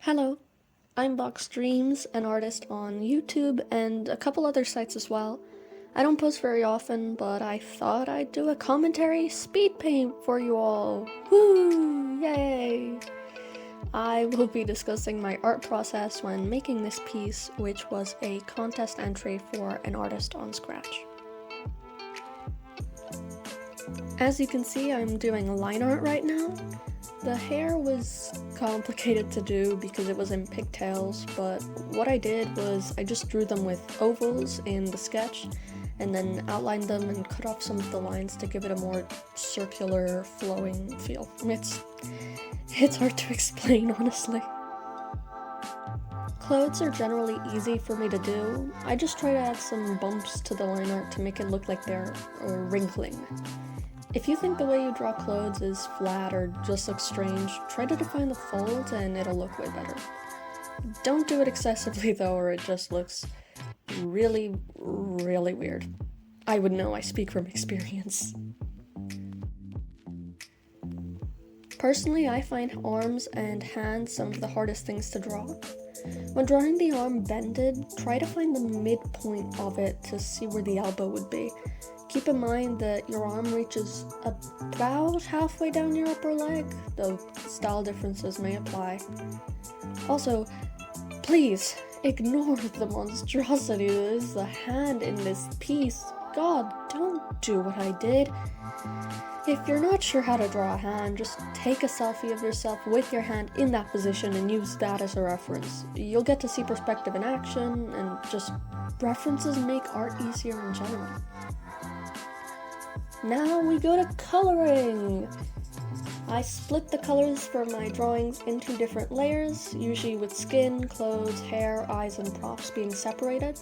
Hello, I'm Box Dreams, an artist on YouTube and a couple other sites as well. I don't post very often, but I thought I'd do a commentary speed paint for you all. Woo! Yay! I will be discussing my art process when making this piece, which was a contest entry for an artist on Scratch. As you can see, I'm doing line art right now. The hair was complicated to do because it was in pigtails, but what I did was I just drew them with ovals in the sketch and then outlined them and cut off some of the lines to give it a more circular, flowing feel. It's hard to explain, honestly. Clothes are generally easy for me to do. I just try to add some bumps to the line art to make it look like they're wrinkling. If you think the way you draw clothes is flat or just looks strange, try to define the folds and it'll look way better. Don't do it excessively though, or it just looks really, really weird. I would know, I speak from experience. Personally, I find arms and hands some of the hardest things to draw. When drawing the arm bended, try to find the midpoint of it to see where the elbow would be. Keep in mind that your arm reaches about halfway down your upper leg, though style differences may apply. Also, please ignore the monstrosity that is the hand in this piece. God, don't do what I did. If you're not sure how to draw a hand, just take a selfie of yourself with your hand in that position and use that as a reference. You'll get to see perspective in action, and just references make art easier in general. Now we go to coloring! I split the colors for my drawings into different layers, usually with skin, clothes, hair, eyes, and props being separated.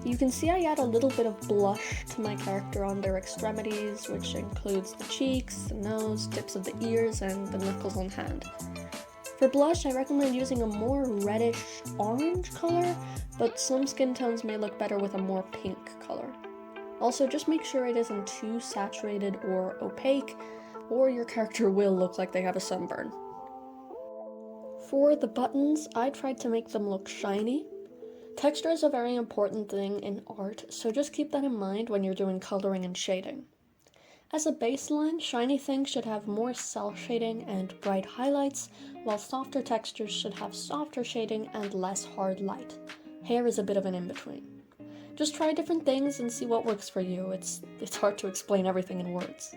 You can see I add a little bit of blush to my character on their extremities, which includes the cheeks, the nose, tips of the ears, and the knuckles on hand. For blush, I recommend using a more reddish orange color, but some skin tones may look better with a more pink color. Also, just make sure it isn't too saturated or opaque, or your character will look like they have a sunburn. For the buttons, I tried to make them look shiny. Texture is a very important thing in art, so just keep that in mind when you're doing coloring and shading. As a baseline, shiny things should have more cell shading and bright highlights, while softer textures should have softer shading and less hard light. Hair is a bit of an in-between. Just try different things and see what works for you. It's hard to explain everything in words.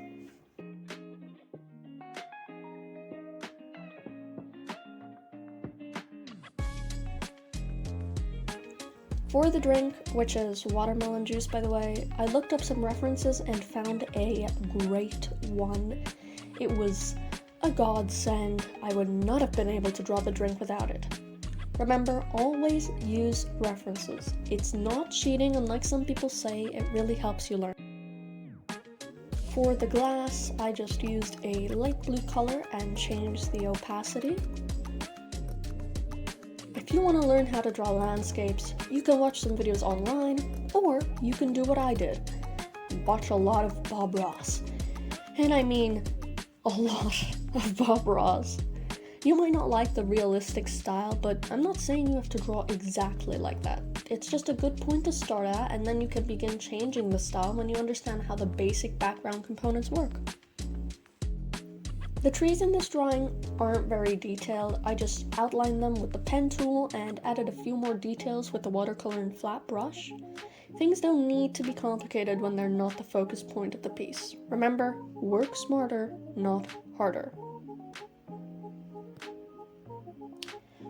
For the drink, which is watermelon juice by the way, I looked up some references and found a great one. It was a godsend. I would not have been able to draw the drink without it. Remember, always use references. It's not cheating, unlike some people say, it really helps you learn. For the glass, I just used a light blue color and changed the opacity. If you want to learn how to draw landscapes, you can watch some videos online, or you can do what I did. Watch a lot of Bob Ross. And I mean, a lot of Bob Ross. You might not like the realistic style, but I'm not saying you have to draw exactly like that. It's just a good point to start at, and then you can begin changing the style when you understand how the basic background components work. The trees in this drawing aren't very detailed. I just outlined them with the pen tool and added a few more details with the watercolor and flat brush. Things don't need to be complicated when they're not the focus point of the piece. Remember, work smarter, not harder.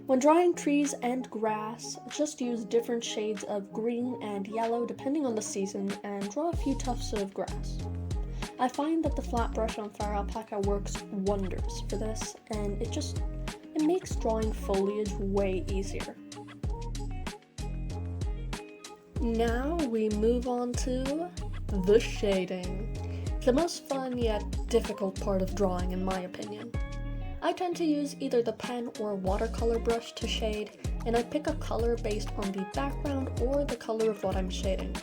When drawing trees and grass, just use different shades of green and yellow depending on the season and draw a few tufts of grass. I find that the flat brush on Firealpaca works wonders for this, and it makes drawing foliage way easier. Now we move on to the shading. The most fun yet difficult part of drawing in my opinion. I tend to use either the pen or watercolor brush to shade, and I pick a color based on the background or the color of what I'm shading.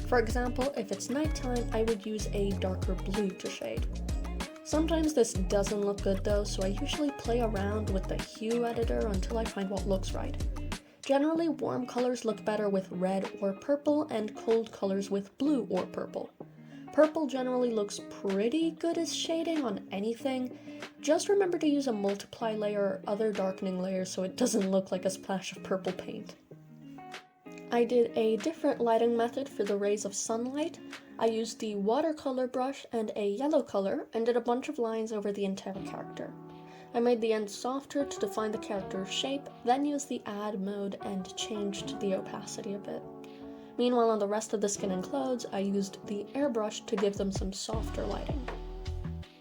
For example, if it's nighttime, I would use a darker blue to shade. Sometimes this doesn't look good though, so I usually play around with the hue editor until I find what looks right. Generally, warm colors look better with red or purple, and cold colors with blue or purple. Purple generally looks pretty good as shading on anything. Just remember to use a multiply layer or other darkening layers so it doesn't look like a splash of purple paint. I did a different lighting method for the rays of sunlight. I used the watercolor brush and a yellow color and did a bunch of lines over the entire character. I made the end softer to define the character's shape, then used the add mode and changed the opacity a bit. Meanwhile, on the rest of the skin and clothes, I used the airbrush to give them some softer lighting.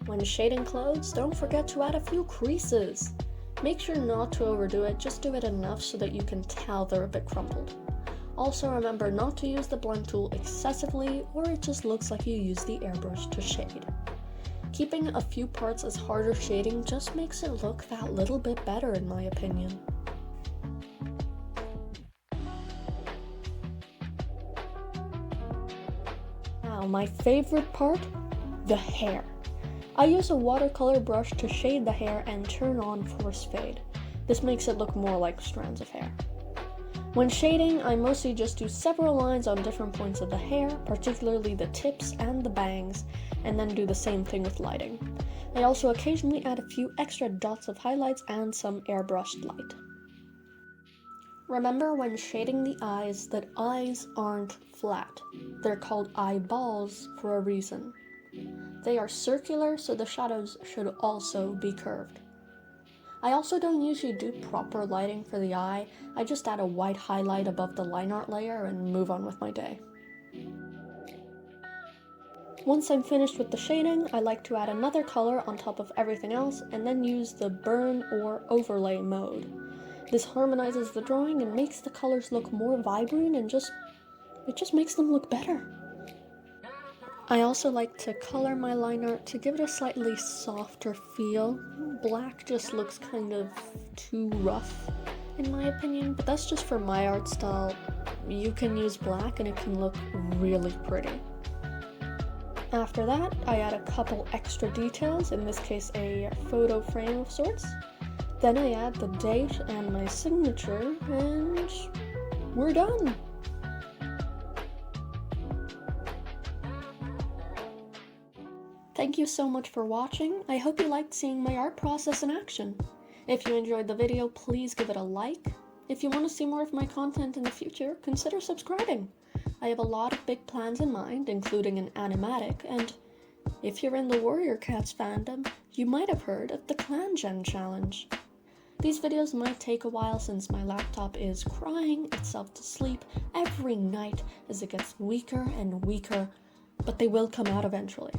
When shading clothes, don't forget to add a few creases. Make sure not to overdo it, just do it enough so that you can tell they're a bit crumpled. Also remember not to use the blend tool excessively, or it just looks like you use the airbrush to shade. Keeping a few parts as harder shading just makes it look that little bit better in my opinion. Now my favorite part, the hair. I use a watercolor brush to shade the hair and turn on force fade. This makes it look more like strands of hair. When shading, I mostly just do several lines on different points of the hair, particularly the tips and the bangs, and then do the same thing with lighting. I also occasionally add a few extra dots of highlights and some airbrushed light. Remember when shading the eyes that eyes aren't flat. They're called eyeballs for a reason. They are circular, so the shadows should also be curved. I also don't usually do proper lighting for the eye. I just add a white highlight above the line art layer and move on with my day. Once I'm finished with the shading, I like to add another color on top of everything else and then use the burn or overlay mode. This harmonizes the drawing and makes the colors look more vibrant and it just makes them look better. I also like to color my line art to give it a slightly softer feel. Black just looks kind of too rough in my opinion, but that's just for my art style. You can use black and it can look really pretty. After that, I add a couple extra details, in this case a photo frame of sorts. Then I add the date and my signature, and we're done! Thank you so much for watching. I hope you liked seeing my art process in action. If you enjoyed the video, please give it a like. If you want to see more of my content in the future, consider subscribing. I have a lot of big plans in mind, including an animatic, and if you're in the Warrior Cats fandom, you might have heard of the Clan Gen Challenge. These videos might take a while since my laptop is crying itself to sleep every night as it gets weaker and weaker, but they will come out eventually.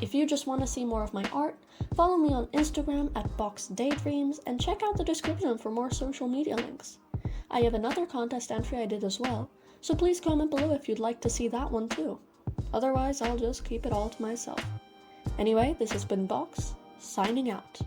If you just want to see more of my art, follow me on Instagram at boxdaydreams and check out the description for more social media links. I have another contest entry I did as well, so please comment below if you'd like to see that one too. Otherwise, I'll just keep it all to myself. Anyway, this has been Box, signing out.